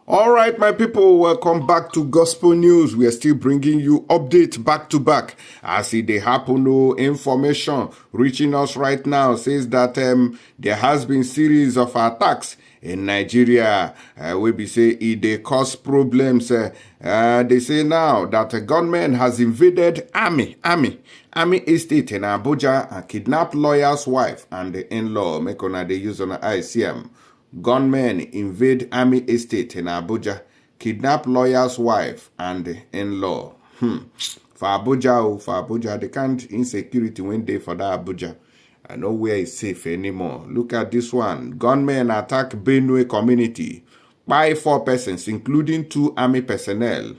All right, my people, welcome back to Gospel News. We are still bringing you updates back to back. As they happen, no information reaching us right now says that there has been series of attacks in Nigeria. We be say they cause problems. They say now that a gunman has invaded army estate in Abuja and kidnapped lawyer's wife and the in-law. Make una they use on ICM. Gunmen invade army estate in Abuja, kidnap lawyer's wife and in-law. For Abuja, they can't insecurity when they for that Abuja. And nowhere is safe anymore. Look at this one. Gunmen attack Benue community by 4 persons, including 2 army personnel.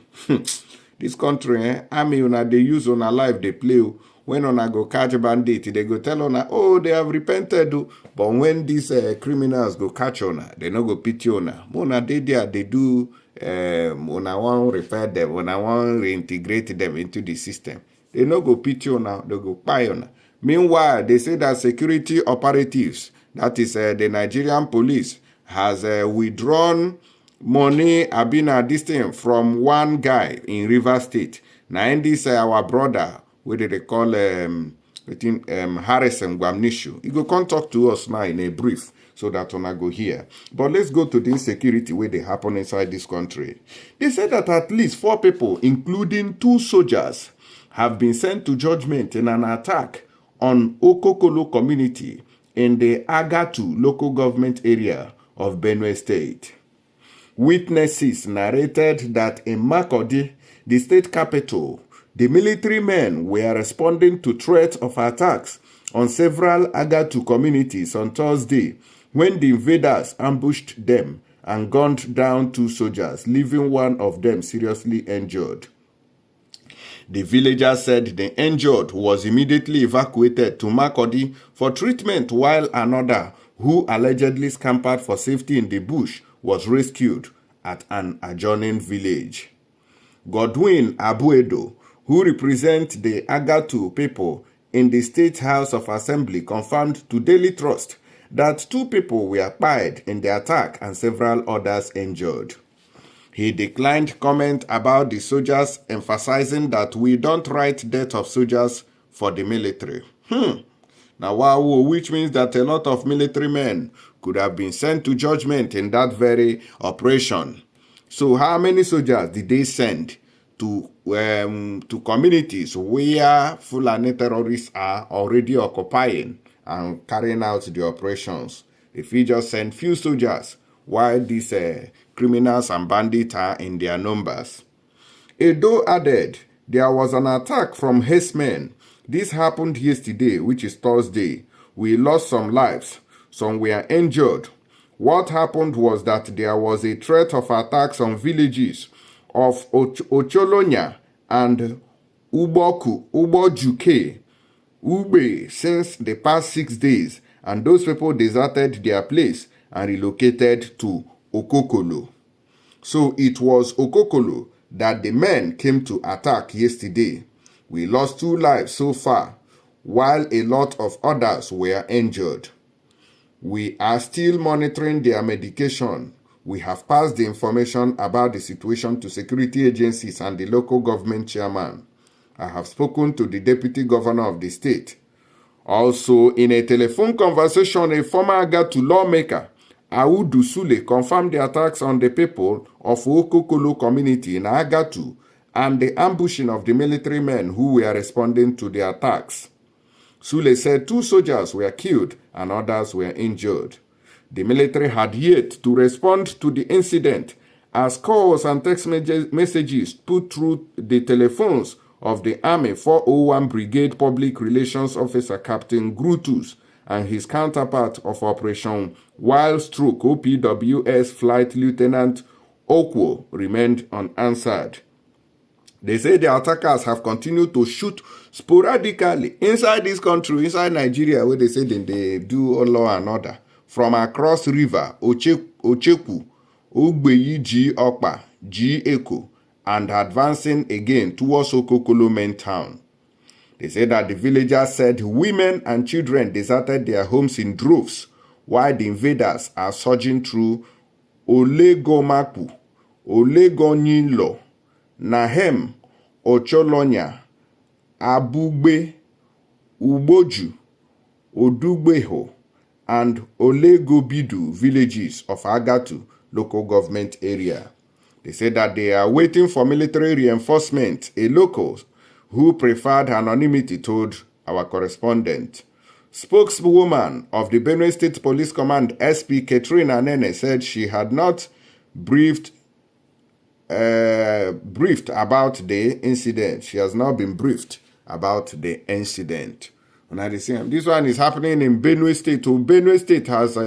This country, army, they use on a life, they play. When una go catch a bandit, they go tell una, oh, they have repented. But when these criminals go catch una, they no go pity una. Una they there, they do, una want repair them, una want reintegrate them into the system. They no go pity una, they go buy una. Meanwhile, they say that security operatives, that is the Nigerian police, has withdrawn money Abina this thing from one guy in River State. Now in this our brother, what they call Harrison Gwamnishu. He go come talk to us now in a brief so that when I go here. But let's go to the insecurity where they happen inside this country. They said that at least 4 people, including 2 soldiers, have been sent to judgment in an attack on Okokolo community in the Agatu local government area of Benue State. Witnesses narrated that in Makurdi, the state capital, the military men were responding to threats of attacks on several Agatu communities on Thursday when the invaders ambushed them and gunned down 2 soldiers, leaving one of them seriously injured. The villagers said the injured was immediately evacuated to Makurdi for treatment, while another, who allegedly scampered for safety in the bush, was rescued at an adjoining village. Godwin Abuedo, who represents the Agatu people in the State House of Assembly, confirmed to Daily Trust that 2 people were killed in the attack and several others injured. He declined comment about the soldiers, emphasizing that we don't write death of soldiers for the military. Now, wow, which means that a lot of military men could have been sent to judgment in that very operation. So how many soldiers did they send to communities where Fulani terrorists are already occupying and carrying out the operations? If we just send few soldiers, while these criminals and bandits are in their numbers. Edo added, there was an attack from herdsmen. This happened yesterday, which is Thursday. We lost some lives. Some were injured. What happened was that there was a threat of attacks on villages of Ocholonya and Ubojuke, Ube, since the past 6 days, and those people deserted their place and relocated to Okokolo. So it was Okokolo that the men came to attack yesterday. We lost 2 lives so far, while a lot of others were injured. We are still monitoring their medication. We have passed the information about the situation to security agencies and the local government chairman. I have spoken to the deputy governor of the state. Also, in a telephone conversation, a former Agatu lawmaker, Audu Sule, confirmed the attacks on the people of Okokolo community in Agatu and the ambushing of the military men who were responding to the attacks. Sule said 2 soldiers were killed and others were injured. The military had yet to respond to the incident, as calls and text messages put through the telephones of the Army 401 Brigade Public Relations Officer Captain Grutus and his counterpart of Operation Wild Stroke OPWS Flight Lieutenant Okwo remained unanswered. They say the attackers have continued to shoot sporadically inside this country, inside Nigeria, where they say they do law and order, from across river, Ocheku, Ugbeyi G Okpa, G Eko, and advancing again towards Okokolo main town. They say that the villagers said women and children deserted their homes in droves, while the invaders are surging through Olegomapu, Olegonyinlo, Nahem Ocholonya, Abugbe, Uboju, Odugbeho, and Olegobidu villages of Agatu local government area. They said that they are waiting for military reinforcement. A local who preferred anonymity told our correspondent. Spokeswoman of the Benue State Police Command, SP Katrina Nene, said she had not briefed about the incident. She has not been briefed about the incident. This one is happening in Benue State. So Benue State has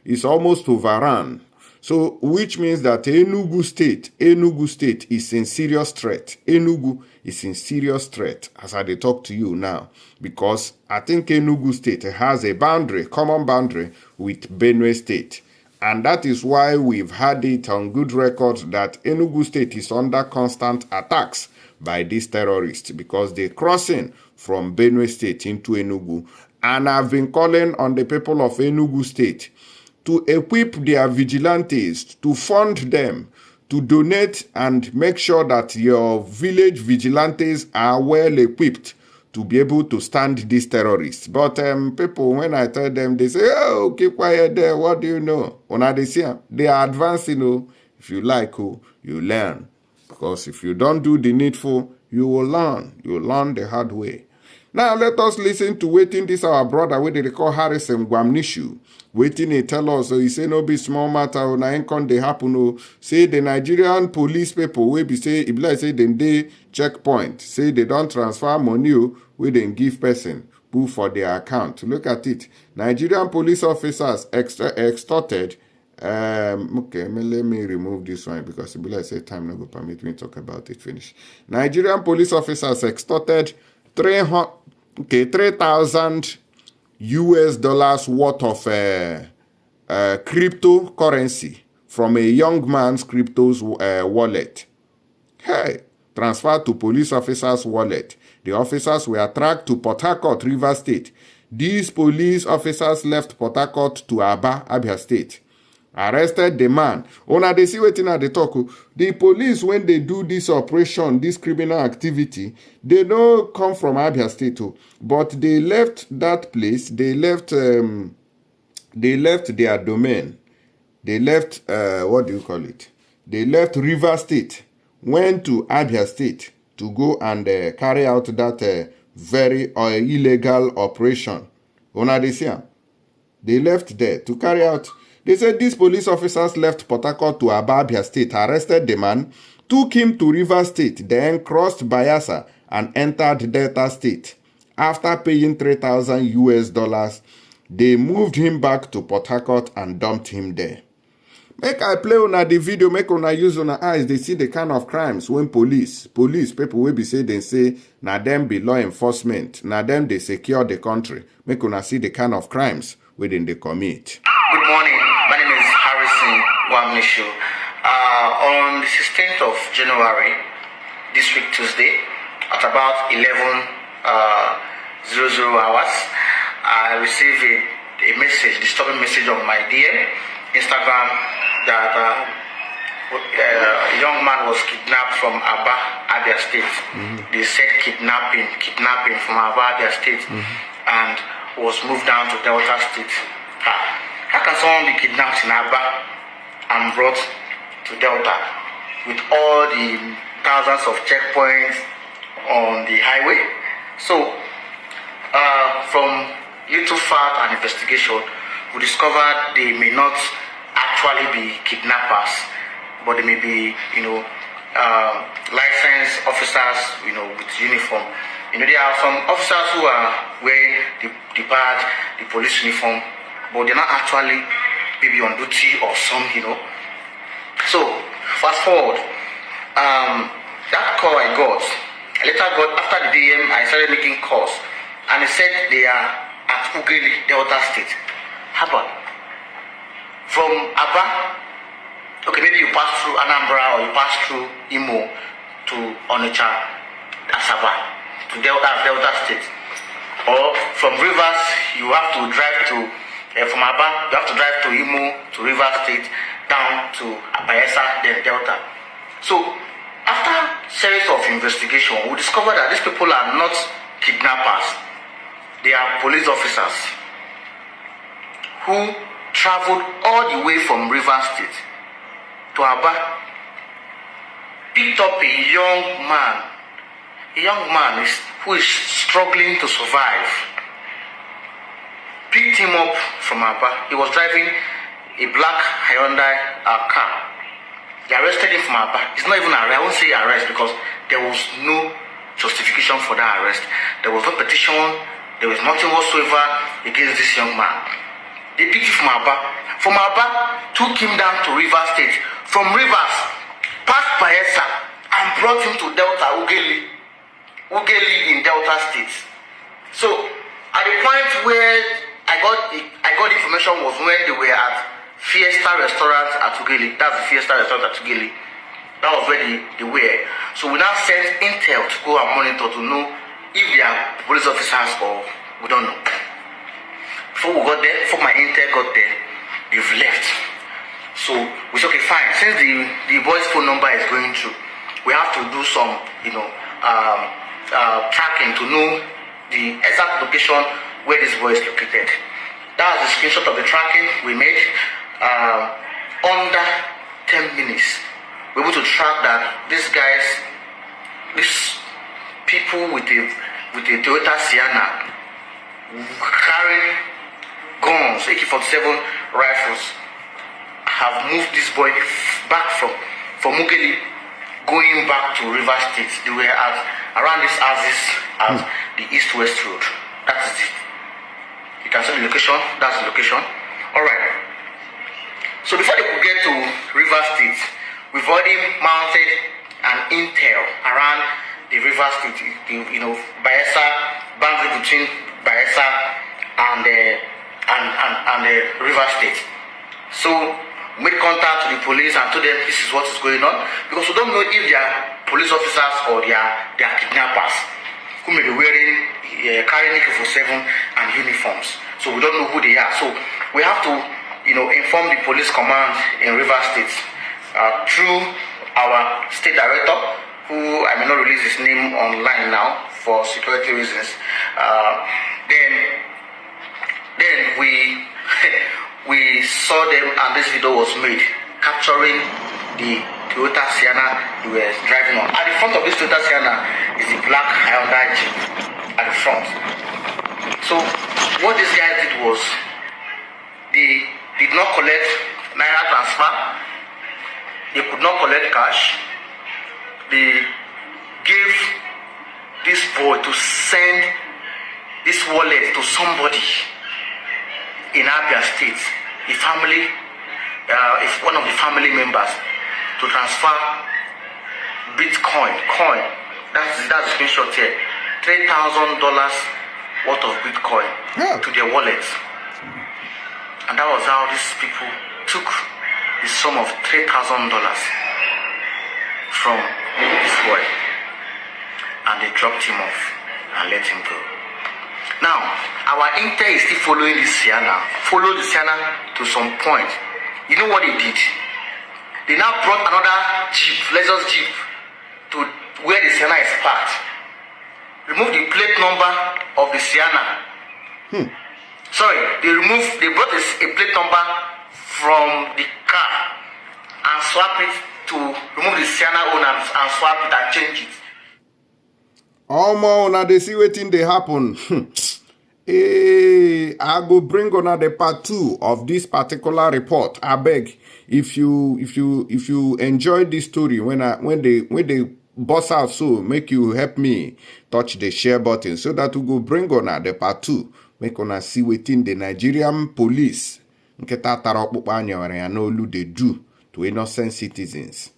is almost overrun. So which means that Enugu State is in serious threat. Enugu is in serious threat as I talk to you now, because I think Enugu State has a common boundary with Benue State. And that is why we've had it on good record that Enugu State is under constant attacks by these terrorists, because they're crossing from Benue State into Enugu. And I've been calling on the people of Enugu State to equip their vigilantes, to fund them, to donate and make sure that your village vigilantes are well equipped to be able to stand these terrorists. But people, when I tell them, they say, oh, keep quiet there, what do you know? They are advancing. If you like, you learn. Because if you don't do the needful, you will learn. You will learn the hard way. Now, let us listen to waiting this our brother, where they call Harrison Gwamnishu. Waiting, he tell us, so he say, no be small matter, na income they happen, say the Nigerian police people, we be say, if like say, then they checkpoint, say they don't transfer money, we then give person, put for their account. Look at it. Nigerian police officers extorted, okay, let me remove this one, because if like say, time no go permit me to talk about it, finish. Nigerian police officers extorted 3,000 US dollars worth of cryptocurrency from a young man's crypto's wallet. Hey, transferred to police officers' wallet. The officers were tracked to Port Harcourt, Rivers State. These police officers left Port Harcourt to Abia State. Arrested the man. Una they see wetin at the talk. The police, when they do this operation, this criminal activity, they don't come from Abia State, but they left that place. They left their domain. They left what do you call it? They left River State, went to Abia State to go and carry out that very illegal operation. Una they see, they left there to carry out. They said these police officers left Port Harcourt to Abia State, arrested the man, took him to River State, then crossed Bayelsa and entered Delta State. After paying 3,000 US dollars, they moved him back to Port Harcourt and dumped him there. Make I play on the video, make una use on eyes, they see the kind of crimes when police people will be say, they say, na them be law enforcement, na them they secure the country. Make una see the kind of crimes within they commit. Good morning. My name is Harrison Gwamnishu. On the 16th of January, this week Tuesday, at about 11:00 hours, I received a message, disturbing message on my DM, Instagram, that a young man was kidnapped from Abia State. They said kidnapping from Abia State, and was moved down to Delta State. How can someone be kidnapped in Abia and brought to Delta with all the thousands of checkpoints on the highway? So, from little fact and investigation, we discovered they may not actually be kidnappers, but they may be, licensed officers, with uniform. There are some officers who are wearing the badge, the police uniform, but they're not actually maybe on duty or some, So, fast forward, that call I later got, after the DM, I started making calls, and they said they are at Ugeli, Delta State. How about? From Abba, okay, maybe you pass through Anambra or you pass through Imo to Onitsha, Asaba, to Delta State. Or from Rivers, you have to drive to, from Abba, you have to drive to Imo, to Rivers State. down to Bayelsa, then Delta. So after series of investigation, we discovered that these people are not kidnappers. They are police officers who traveled all the way from Rivers State to Abia, picked up a young man who is struggling to survive, picked him up from Abia. He was driving a black Hyundai car. They arrested him from Abia. It's not even arrest. I won't say arrest because there was no justification for that arrest. There was no petition. There was nothing whatsoever against this young man. They picked him from Abia. From Abia, took him down to Rivers State. From Rivers, passed Bayelsa and brought him to Delta, Ughelli in Delta State. So at the point where I got information was when they were at Fiesta Restaurant at Ughelli. That's the Fiesta Restaurant at Ughelli. That was where they were. So we now sent intel to go and monitor to know if they are police officers or we don't know. Before we got there, before my intel got there, they've left. So we said, okay, fine. Since the boy's phone number is going through, we have to do some, tracking to know the exact location where this boy is located. That was the screenshot of the tracking we made. Under 10 minutes, we were able to track that these people with a Toyota Sienna carrying guns, AK-47 rifles, have moved this boy back from Ughelli, going back to Rivers State. They were around these houses at the east-west road. That is it. You can see the location. That's the location. All right. So before they could get to Rivers State, we've already mounted an intel around the Rivers State. Bayelsa, boundary between Bayelsa and the Rivers State. So made contact to the police and told them this is what is going on, because we don't know if they are police officers or they are kidnappers who may be wearing carrying AK-47 and uniforms. So we don't know who they are. So we have to inform the police command in Rivers State through our state director, who I may not release his name online now for security reasons. Then we saw them, and this video was made capturing the Toyota Sienna they were driving on. At the front of this Toyota Sienna is the black Hyundai Jeep at the front. So what these guys did was they did not collect Naira transfer. They could not collect cash. They gave this boy to send this wallet to somebody in Abia State, if one of the family members, to transfer Bitcoin, that's the screenshot here, $3,000 worth of Bitcoin to their wallet. And that was how these people took the sum of $3,000 from this boy, and they dropped him off and let him go. Now, our intel is still following this Sienna. Follow the Sienna to some point. You know what they did? They now brought another Jeep, Lexus Jeep, to where the Sienna is parked. Remove the plate number of the Sienna. Sorry, they brought a plate number from the car and swap it to remove the Sienna owner and swap it and change it. Omo, now they see wetin dey happen. I go bring on the part 2 of this particular report. I beg, if you enjoy this story when they bust out, so make you help me touch the share button so that we go bring on the part 2. Make on see wetin the Nigerian police nketa tarokpukpa anyawara ya n'olu they do to innocent citizens.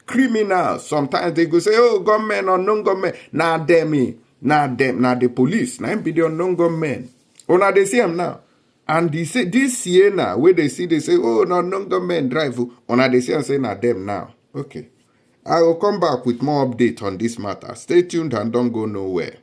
Criminals, sometimes they go say, oh, government or non-government. Nah, the police. Nah, be the unknown government. Oh, now they see them now. And they say, this Sienna, where they say, oh, no, non-government drive. Oh, now they see and say, nah, them now. Okay. I will come back with more update on this matter. Stay tuned and don't go nowhere.